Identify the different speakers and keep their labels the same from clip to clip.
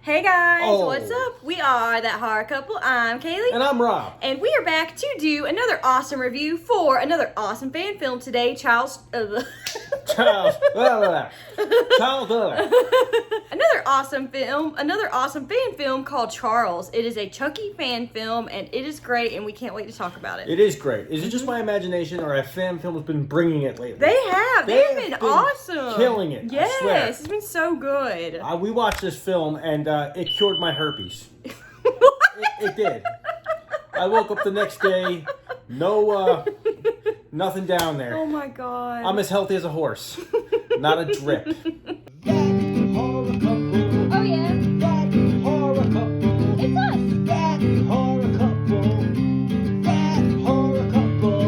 Speaker 1: Hey guys, what's up? We are That Horror Couple. I'm Kaylee.
Speaker 2: And I'm Rob.
Speaker 1: And we are back to do another awesome review for another awesome fan film today, Another awesome fan film called Charles. It is a Chucky fan film, and it is great, and we can't wait to talk about it.
Speaker 2: It is great. Is it just my imagination, or have fan films been bringing it lately?
Speaker 1: They have. They've been awesome.
Speaker 2: Killing it.
Speaker 1: Yes, it's been so good.
Speaker 2: We watched this film, and it cured my herpes. It did. I woke up the next day, nothing down there.
Speaker 1: Oh my god.
Speaker 2: I'm as healthy as a horse. Not a drip.
Speaker 1: Oh yeah.
Speaker 2: That horror couple.
Speaker 1: It's us.
Speaker 2: That horror couple. That horror couple.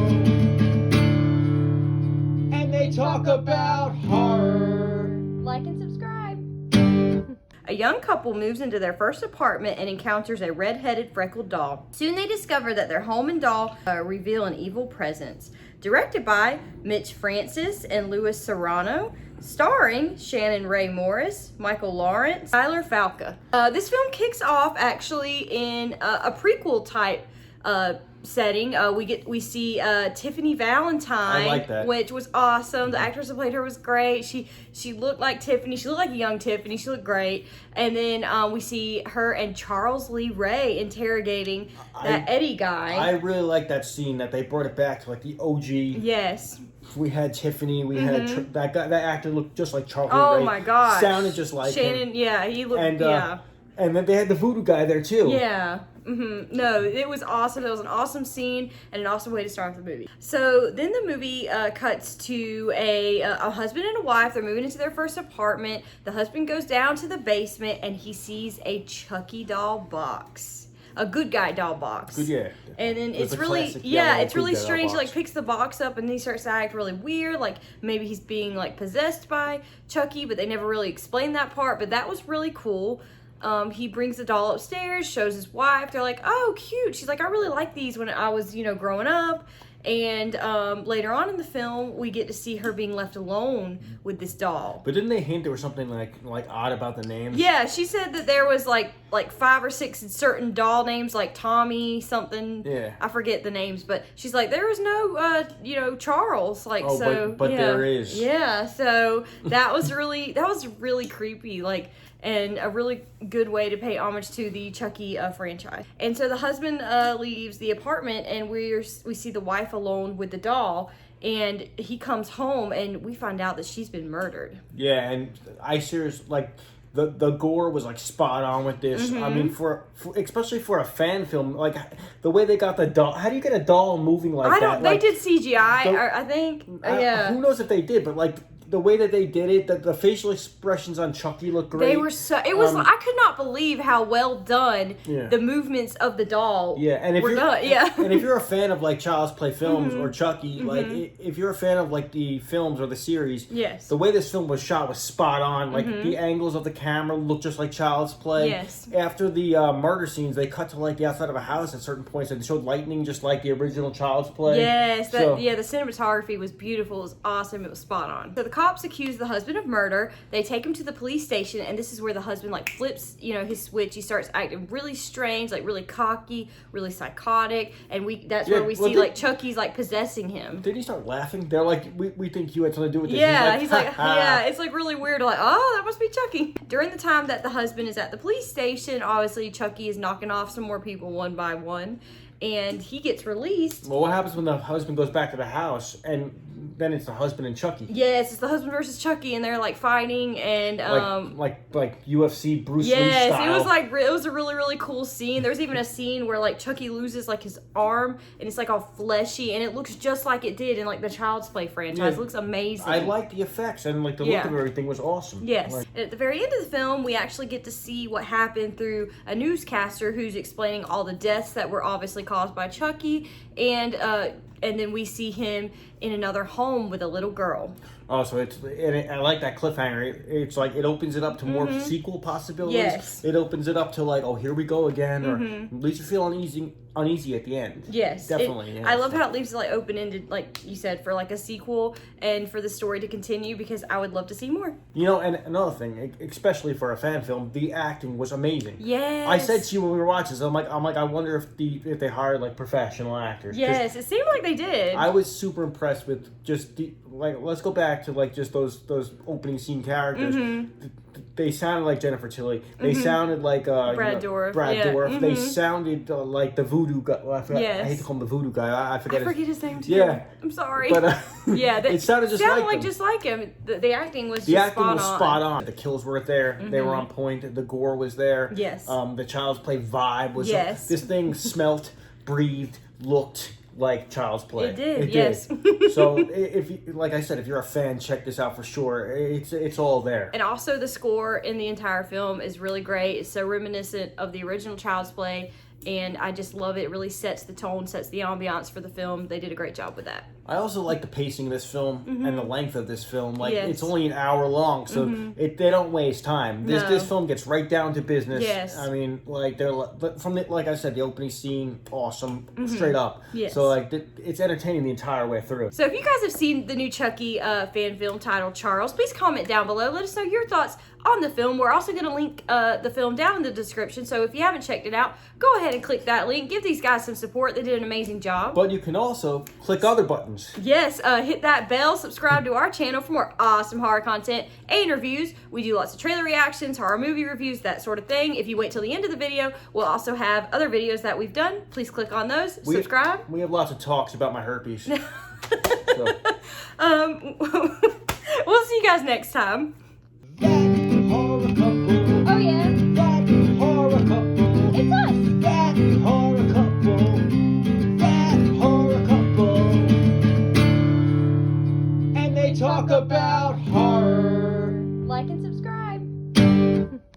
Speaker 2: And they talk about horror.
Speaker 1: Like and subscribe. A young couple moves into their first apartment and encounters a red-headed freckled doll. Soon they discover that their home and doll reveal an evil presence. Directed by Mitch Francis and Louis Serrano. Starring Shannon Ray Morris, Michael Lawrence, Tyler Falca. This film kicks off actually in a prequel type setting. We see Tiffany Valentine,
Speaker 2: I like that.
Speaker 1: which was awesome. The actress who played her was great. She looked like Tiffany. She looked like a young Tiffany. She looked great. And then we see her and Charles Lee Ray interrogating that Eddie guy.
Speaker 2: I really like that scene that they brought it back to like the OG.
Speaker 1: Yes.
Speaker 2: We had Tiffany. We had that guy. That actor looked just like Charles Lee
Speaker 1: Oh
Speaker 2: Ray.
Speaker 1: my gosh.
Speaker 2: Sounded just like
Speaker 1: Shannon.
Speaker 2: him.
Speaker 1: Yeah, he looked.
Speaker 2: And
Speaker 1: yeah.
Speaker 2: and then they had the voodoo guy there too.
Speaker 1: Yeah. No, it was awesome. It was an awesome scene and an awesome way to start the movie. So then the movie cuts to a husband and a wife. They're moving into their first apartment. The husband goes down to the basement and he sees a Chucky doll box. A good guy doll box.
Speaker 2: Good, yeah.
Speaker 1: And then
Speaker 2: It's
Speaker 1: it's
Speaker 2: a
Speaker 1: really,
Speaker 2: classic
Speaker 1: yeah,
Speaker 2: yellow
Speaker 1: it's really
Speaker 2: good guy doll
Speaker 1: strange. He
Speaker 2: box.
Speaker 1: like picks the box up and he starts to act really weird. Like maybe he's being like possessed by Chucky, but they never really explain that part. But that was really cool. He brings the doll upstairs, shows his wife. They're like, oh, cute. She's like, I really like these when I was, growing up. And later on in the film, we get to see her being left alone with this doll.
Speaker 2: But didn't they hint there was something like odd about the names?
Speaker 1: Yeah, she said that there was like 5 or 6 certain doll names, like Tommy something.
Speaker 2: Yeah.
Speaker 1: I forget the names, but she's like, there was no, Charles. Like,
Speaker 2: Oh,
Speaker 1: so.
Speaker 2: but
Speaker 1: yeah.
Speaker 2: there is.
Speaker 1: Yeah, so that was really creepy. Like, and a really good way to pay homage to the Chucky franchise. And so the husband leaves the apartment, and we see the wife alone with the doll, and he comes home, and we find out that she's been murdered.
Speaker 2: Yeah, and I seriously, like, the gore was, like, spot on with this. I mean, for especially for a fan film, like, the way they got the doll. How do you get a doll moving like that?
Speaker 1: They did CGI, I think. Yeah.
Speaker 2: Who knows if they did, but, like, the way that they did it, the facial expressions on Chucky looked great.
Speaker 1: They were it was, I could not believe how well done the movements of the doll were done. Yeah.
Speaker 2: And if you're a fan of, like, Child's Play films or Chucky, like, if you're a fan of, like, the films or the series,
Speaker 1: yes,
Speaker 2: the way this film was shot was spot on. Like, the angles of the camera looked just like Child's Play.
Speaker 1: Yes.
Speaker 2: After the murder scenes, they cut to, like, the outside of a house at certain points, and they showed lightning just like the original Child's Play.
Speaker 1: Yes, the cinematography was beautiful. It was awesome. It was spot on. So the cops accuse the husband of murder. They take him to the police station, and this is where the husband like flips, his switch. He starts acting really strange, like really cocky, really psychotic, and that's where we see like Chucky's like possessing him.
Speaker 2: Did he start laughing? They're like, we think you had something to do with this.
Speaker 1: Yeah, he's like yeah, it's like really weird. Like, oh, that must be Chucky. During the time that the husband is at the police station, obviously Chucky is knocking off some more people one by one. And he gets released.
Speaker 2: Well, what happens when the husband goes back to the house, and then it's the husband and Chucky?
Speaker 1: Yes, it's the husband versus Chucky, and they're like fighting, and
Speaker 2: like UFC Bruce Lee style.
Speaker 1: Yes, it was a really really cool scene. There's even a scene where like Chucky loses like his arm, and it's like all fleshy, and it looks just like it did in like the Child's Play franchise.
Speaker 2: Yeah.
Speaker 1: It looks amazing.
Speaker 2: I like the effects, and like the look of everything was awesome.
Speaker 1: Yes.
Speaker 2: Like,
Speaker 1: And at the very end of the film, we actually get to see what happened through a newscaster who's explaining all the deaths that were obviously caused by Chucky, and then we see him in another home with a little girl.
Speaker 2: Oh, so I like that cliffhanger. It's like it opens it up to more sequel possibilities.
Speaker 1: Yes.
Speaker 2: It opens it up to like, oh, here we go again, or at least you feel uneasy at the end.
Speaker 1: Yes,
Speaker 2: definitely.
Speaker 1: I love how it leaves it like open ended, like you said, for like a sequel and for the story to continue, because I would love to see more.
Speaker 2: You know, and another thing, especially for a fan film, the acting was amazing.
Speaker 1: Yes.
Speaker 2: I said to you when we were watching this, I'm like, I wonder if they hired like professional actors.
Speaker 1: Yes, it seemed like they did.
Speaker 2: I was super impressed with just let's go back to like just those opening scene characters. They sounded like Jennifer Tilly. They sounded like
Speaker 1: Brad Dourif.
Speaker 2: Dourif. They sounded like the voodoo guy. Well, I hate to call him the voodoo guy. I forget
Speaker 1: his name too.
Speaker 2: Yeah,
Speaker 1: I'm sorry.
Speaker 2: But
Speaker 1: yeah,
Speaker 2: it sounded just
Speaker 1: like him. The acting was
Speaker 2: spot on. The kills were there. They were on point. The gore was there.
Speaker 1: Yes.
Speaker 2: The Child's Play vibe was.
Speaker 1: Yes.
Speaker 2: This thing smelt, breathed, looked like Child's Play.
Speaker 1: It did. Yes.
Speaker 2: So if like I said, if you're a fan, check this out for sure. It's all there.
Speaker 1: And also the score in the entire film is really great. It's so reminiscent of the original Child's Play, and I just love it. It really sets the tone, sets the ambiance for the film. They did a great job with that.
Speaker 2: I also like the pacing of this film and the length of this film. Like it's only an hour long, so they don't waste time. This film gets right down to business.
Speaker 1: Yes.
Speaker 2: I mean, like from like I said, the opening scene, awesome, straight up.
Speaker 1: Yes.
Speaker 2: So like it's entertaining the entire way through.
Speaker 1: So if you guys have seen the new Chucky fan film titled Charles, please comment down below. Let us know your thoughts on the film. We're also going to link the film down in the description. So if you haven't checked it out, go ahead and click that link. Give these guys some support. They did an amazing job.
Speaker 2: But you can also click other buttons.
Speaker 1: Yes, hit that bell, subscribe to our channel for more awesome horror content and reviews. We do lots of trailer reactions, horror movie reviews, that sort of thing. If you wait till the end of the video, we'll also have other videos that we've done. Please click on those, subscribe.
Speaker 2: We have lots of talks about my herpes.
Speaker 1: We'll see you guys next time.